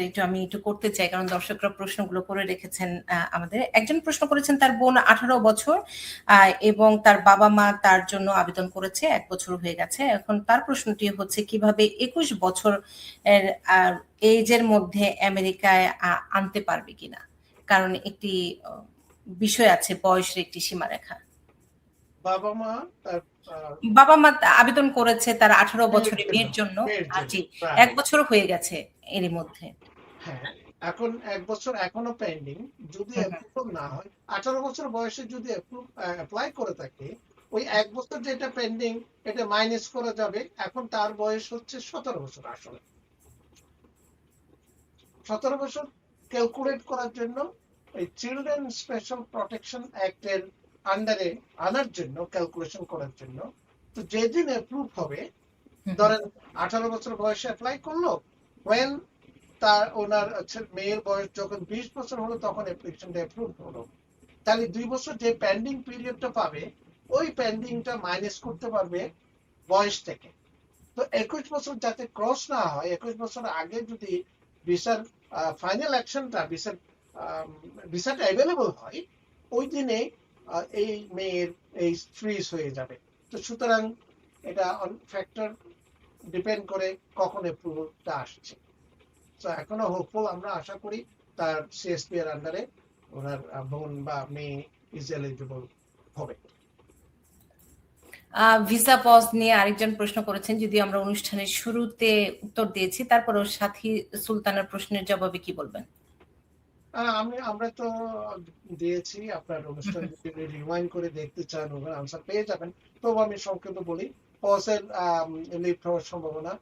একটু আমি একটু করতে চাই, কারণ দর্শকরা প্রশ্নগুলো করে রেখেছেন। আমাদের একজন প্রশ্ন করেছেন, তার বোন 18 বছর এবং তার বাবা মা তার জন্য আবেদন করেছে, 1 বছর হয়ে গেছে। এখন তার প্রশ্নটি হচ্ছে কিভাবে 21 বছর এজের মধ্যে আমেরিকায় আনতে পারবে কিনা, কারণ একটি বিষয় আছে, বয়সের একটি সীমারেখা। বাবা মা আবেদন করেছে তার 18 বছরের মেয়ের জন্য। জি, 1 বছর হয়ে গেছে এরই মধ্যে। হ্যাঁ, এখন 1 বছর এখনো পেন্ডিং। যদি অ্যাপ্রুভ না হয়, 18 বছর বয়সে যদি অ্যাপ্লাই করে থাকে, ওই 1 বছর যেটা পেন্ডিং এটা মাইনাস করা যাবে। এখন তার বয়স হচ্ছে 17 বছর। আসলে 17 বছর ক্যালকুলেট করার জন্য এই চিলড্রেন স্পেশাল প্রটেকশন অ্যাক্ট এর আন্ডারে আনার জন্য, ক্যালকুলেশন করার জন্য, তো যেদিন অ্যাপ্রুভ হবে, ধরেন 18 বছর বয়সে অ্যাপ্লাই করলো, ওয়েন তার ওনার মেয়ের বয়স যখন 20 বছর হলো তখন অ্যাপ্লিকেশনটা অ্যাপ্রুভ হলো, তাহলে 2 বছর যে পেন্ডিং পিরিয়ডটা পাবে, ওই পেন্ডিংটা মাইনাস করতে পারবে বয়স থেকে। তো 21 বছর যাতে ক্রস না হয়, 21 বছর আগে যদি ভিসার ফাইনাল অ্যাকশনটা ভিসাটা অ্যাভেলেবল হয়, ওই দিনে এই মেয়ের এই ফ্রিজ হয়ে যাবে। তো সুতরাং এটা ফ্যাক্টর ডিপেন্ড করে কখন অ্যাপ্রুভালটা আসছে। তো এখনো হোপফুল, আমরা আশা করি তার সিএসপি এর আন্ডারে ওনার বোন বা মেয়ে ইজ এলিজিবল হবে। ভিসা পজ নিয়ে আরেকজন প্রশ্ন করেছেন, যদিও আমরা অনুষ্ঠানের শুরুতে উত্তর দিয়েছি, তারপরেও সাথী সুলতানের প্রশ্নের জবাবে কি বলবেন? আমরা তো দিয়েছি। আপনার অনুষ্ঠান যদি রিওয়াইন্ড করে দেখতে চান, ওখানে আনসার পেয়ে যাবেন। তবু আমি সংক্ষেপে বলি, পজের লিফট হওয়ার সম্ভাবনা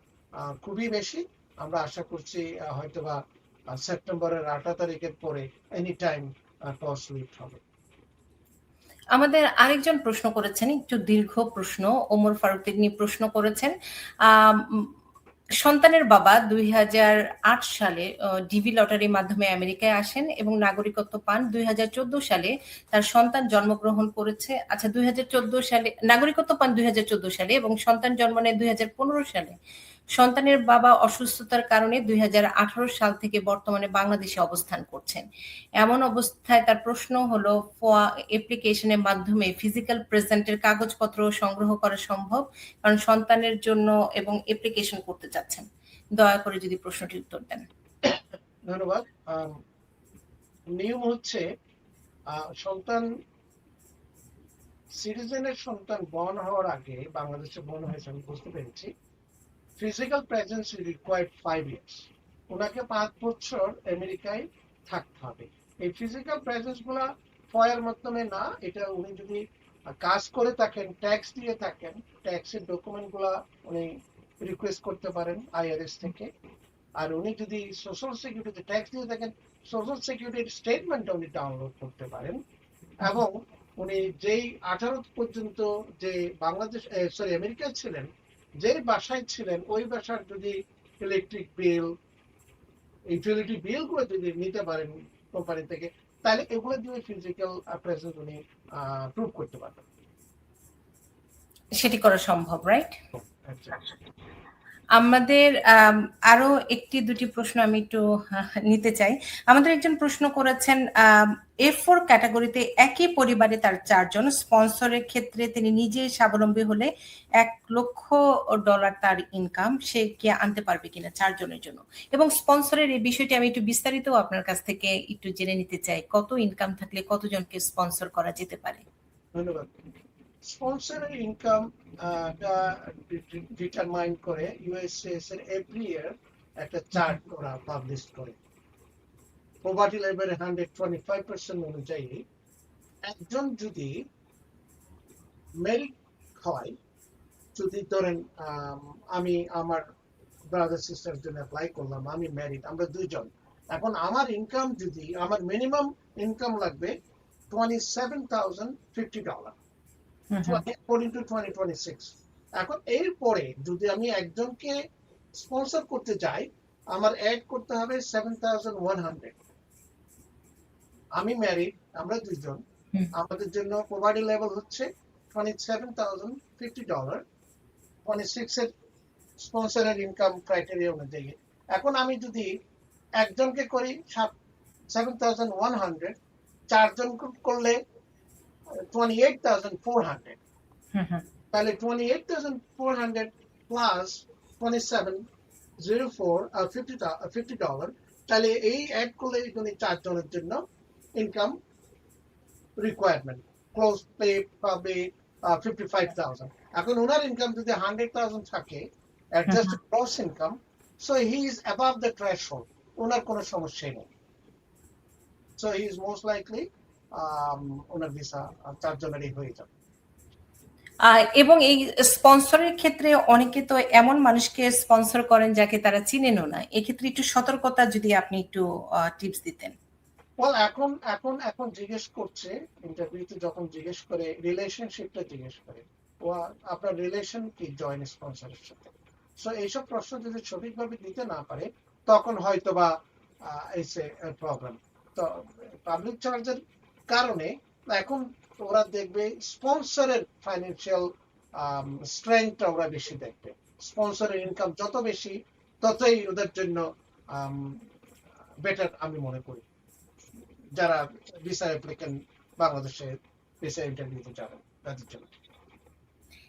খুবই বেশি। আমরা আশা করছি হয়তোবা সেপ্টেম্বরের 8 তারিখের পরে এনি টাইম পজ লিফট হবে। আমাদের আরেকজন প্রশ্ন করেছেন, একটু দীর্ঘ প্রশ্ন, ওমর ফারুক, তিনি প্রশ্ন করেছেন, সন্তানের বাবা 2008 সালে ডিভি লটারির মাধ্যমে আমেরিকায় আসেন এবং নাগরিকত্ব পান। 2014 সালে তার সন্তান জন্মগ্রহণ করেছে। আচ্ছা, 2014 সালে নাগরিকত্ব পান 2014 সালে এবং সন্তান জন্ম নেয় 2015 সালে। সন্তানের বাবা অসুস্থতার কারণে 2018 সাল থেকে বর্তমানে বাংলাদেশে অবস্থান করছেন। এমন অবস্থায় তার প্রশ্ন হলো, ফোয়া অ্যাপ্লিকেশনের মাধ্যমে ফিজিক্যাল প্রেজেন্টের কাগজপত্র সংগ্রহ করা সম্ভব? কারণ সন্তানের জন্য এবং অ্যাপ্লিকেশন করতে চাচ্ছেন। দয়া করে যদি প্রশ্নটির উত্তর দেন। ধন্যবাদ। নিয়ম হচ্ছে, সন্তান সিটিজেনের সন্তান বর্ন হওয়ার আগে, বাংলাদেশে বর্ন হয়েছে আমি বুঝতে পেরেছি, ফিজিক্যাল প্রেজেন্স রিকোয়ার্ড 5 ইয়ার্স। ওনাকে 5 বছর আমেরিকায় থাকতে হবে। এই ফিজিক্যাল প্রেজেন্স গুলা ফয়ের মাধ্যমে না, এটা উনি যদি কাজ করে থাকেন, ট্যাক্স দিয়ে থাকেন, ট্যাক্সের ডকুমেন্ট গুলা উনি রিকোয়েস্ট করতে পারেন আইআরএস থেকে। আর উনি যদি সোশ্যাল সিকিউরিটি ট্যাক্স দিয়ে থাকেন, সোশ্যাল সিকিউরিটি স্টেটমেন্টটা উনি ডাউনলোড করতে পারেন। এবং উনি যেই 18 পর্যন্ত যে বাংলাদেশ আমেরিকায় ছিলেন, যে বাসায় ছিলেন, ওই বাসার যদি ইলেকট্রিক বিল, ইউটিলিটি বিল গুলো যদি নিতে পারেন কোম্পানি থেকে, তাহলে এগুলো দিয়ে ফিজিক্যাল প্রেজেন্স উনি প্রুভ করতে পারবেন। সেটি করা সম্ভব, রাইট? আমাদের আরো একটি দুটি প্রশ্ন আমি একটু নিতে চাই। আমাদের একজন প্রশ্ন করেছেন, F4 ক্যাটাগরিতে একই পরিবারে তার 4 জন, স্পন্সরের ক্ষেত্রে তিনি নিজে স্বাবলম্বী হলে $1 লক্ষ তার ইনকাম, সে কি আনতে পারবে কিনা 4 জনের জন্য? এবং স্পন্সরের এই বিষয়টি আমি একটু বিস্তারিত আপনার কাছ থেকে একটু জেনে নিতে চাই, কত ইনকাম থাকলে কতজনকে স্পন্সর করা যেতে পারে? ধন্যবাদ। স্পন্সরের ইনকাম ডিটারমাইন করে ইউএসসিএস এর এভরি ইয়ার একটা চার্ট ওরা পাবলিশ করে। পভার্টি লেভেল 125% অনুযায়ী একজন যদি মেরিট হয়, যদি ধরেন আমি আমার ব্রাদার সিস্টার জন্য অ্যাপ্লাই করলাম, আমি ম্যারিড, আমরা দুইজন, এখন আমার ইনকাম যদি, আমার মিনিমাম ইনকাম লাগবে $27,050 according to 2026। এখন এরপরে যদি আমি একজনকে স্পন্সর করতে যাই, আমার অ্যাড করতে হবে 7,100। আমি ম্যারিড, আমরা দুইজন, আমাদের জন্য পভার্টি লেভেল হচ্ছে $27,050, 26 এর স্পন্সরের ইনকাম ক্রাইটেরিয়া অনুযায়ী। এখন আমি যদি একজনকে করি 7,100, চারজন করলে 28,400, তাহলে 28,400 প্লাস 2704 $50, তাহলে এই অ্যাড করলে উনি চারজনের জন্য ইনকাম রিকোয়ারমেন্ট ক্লোজ পে পাবে 55,000। এখন ওনার ইনকাম যদি 100,000 থাকে adjust gross income, so he is above the threshold, ওনার কোনো সমস্যাই নেই। So he is most likely ওনার ভিসা চারজনেরই হয়ে যাবে। এবং এই স্পন্সরের ক্ষেত্রে অনেকে তো এমন মানুষকে স্পন্সর করেন যাকে তারা চিনেনও না, এক্ষেত্রে একটু সতর্কতা যদি আপনি একটু টিপস দিতেন। ওয়েল এখন জিজ্ঞেস করছে ইন্টারভিউতে, যখন জিজ্ঞেস করে রিলেশনশিপটা জিজ্ঞেস করে, ও আপনার রিলেশন কি জয়েন্ট স্পন্সরের সাথে। সো এইসব প্রশ্ন যদি সঠিকভাবে দিতে না পারে তখন হয়তো বা এসে প্রবলেম। তো পাবলিক চার্জের কারণে এখন ওরা দেখবে স্পন্সরের ফাইন্যান্সিয়াল স্ট্রেংথটা ওরা বেশি দেখবে। স্পন্সরের ইনকাম যত বেশি ততই ওদের জন্য বেটার আমি মনে করি, যারা ভিসা অ্যাপ্লিকেন্ট বাংলাদেশে ভিসা ইন্টারভিউতে যাবেন তাদের জন্য।